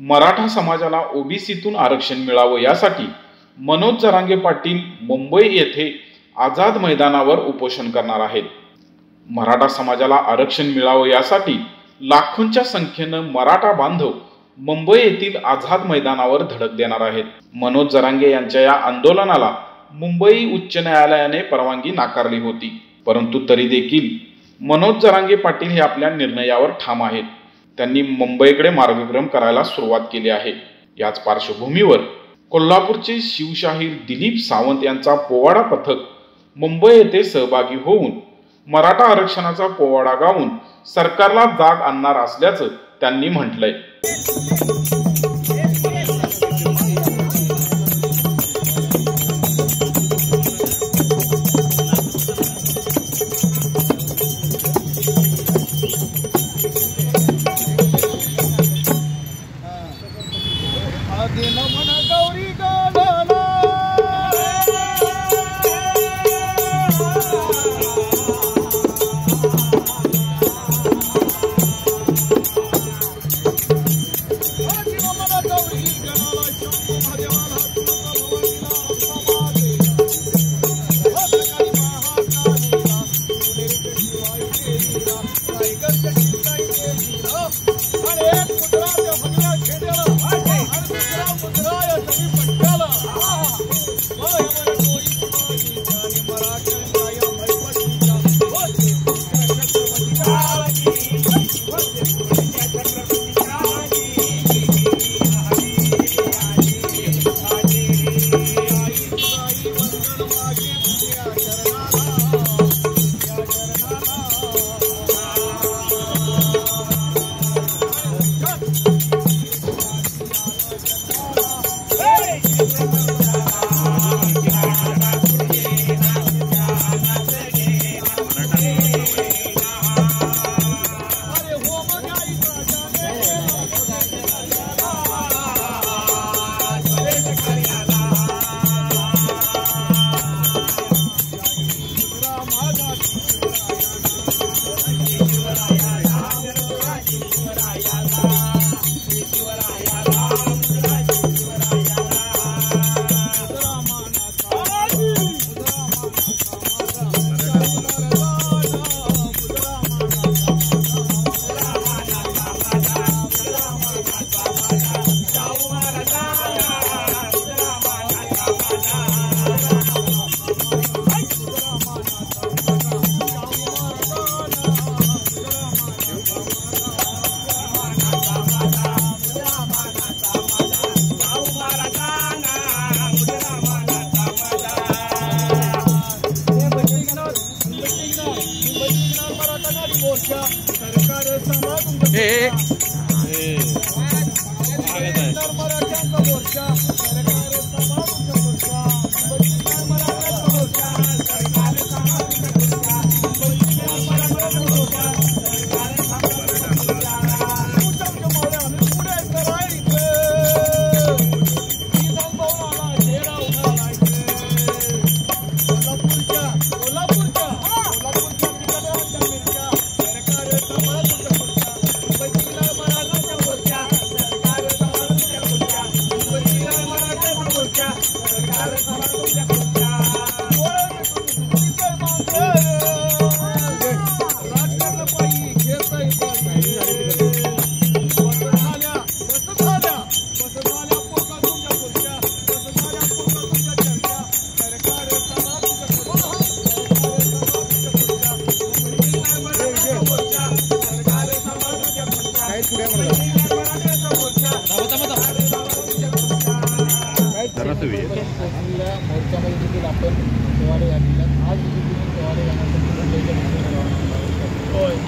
मराठा समाजाला ओबीसीतून आरक्षण मिळावं यासाठी मनोज जरांगे पाटील मुंबई येथे आझाद मैदानावर उपोषण करणार आहेत। मराठा समाजाला आरक्षण मिळावं यासाठी लाखोंच्या संख्येनं मराठा बांधव मुंबई येथील आझाद मैदानावर धडक देणार आहेत। मनोज जरांगे यांच्या या आंदोलनाला मुंबई उच्च न्यायालयाने परवानगी नाकारली होती, परंतु तरी देखील मनोज जरांगे पाटील हे आपल्या निर्णयावर ठाम आहेत। त्यांनी मुंबईकडे मार्गक्रमण करायला सुरुवात केली आहे। याच पार्श्वभूमीवर कोल्हापूरचे शिवशाहीर दिलीप सावंत यांचा पोवाडा पथक मुंबई येथे सहभागी होऊन मराठा आरक्षणाचा पोवाडा गाऊन सरकारला जाग आणणार असल्याचं त्यांनी म्हटलंय।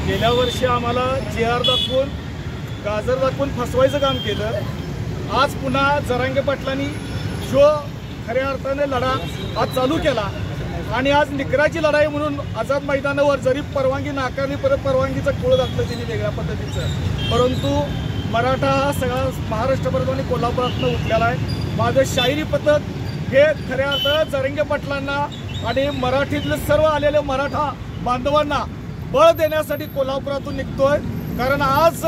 गेल्या वर्षी आम्हाला JR दाखवून गाजर दाखवून फसवायचं काम केलं। आज पुन्हा जरांगे पाटलांनी जो खऱ्या अर्थाने लढा आज चालू केला आणि आज निकराची लढाई म्हणून आझाद मैदानावर जरी परवानगी नाकारली, परत परवानगीचं खूळ घातलं त्यांनी वेगळ्या पद्धतीचं, परंतु मराठा हा सगळा महाराष्ट्रभरात आणि कोल्हापुरातनं उठलेला आहे। माझं शाहिरी पथक हे खऱ्या अर्थानं जरांगे पाटलांना आणि मराठीतले सर्व आलेले मराठा बांधवांना बळ देण्यासाठी कोल्हापुरातून निघतोय। कारण आज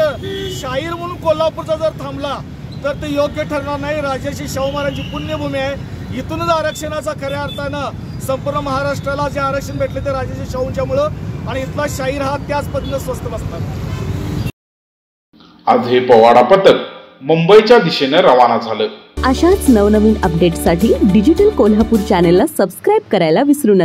शाहीर म्हणून कोल्हापूरचा जर थांबला तर ते योग्य ठरणार नाही। राजर्षी शाहू महाराजांची पुण्यभूमी आहे। इथूनच आरक्षणाचा खऱ्या अर्थानं संपूर्ण महाराष्ट्राला जे आरक्षण भेटले ते राजर्षी शाहूंच्यामुळं, आणि इथला शाहीर हा त्याच पद्धतीने स्वस्त बसतात। आज हे पवाडा पथक मुंबईच्या दिशेने रवाना झालं। अशाच नवनवीन अपडेट्ससाठी डिजिटल कोल्हापूर चॅनेलला सबस्क्राईब करायला विसरू नका।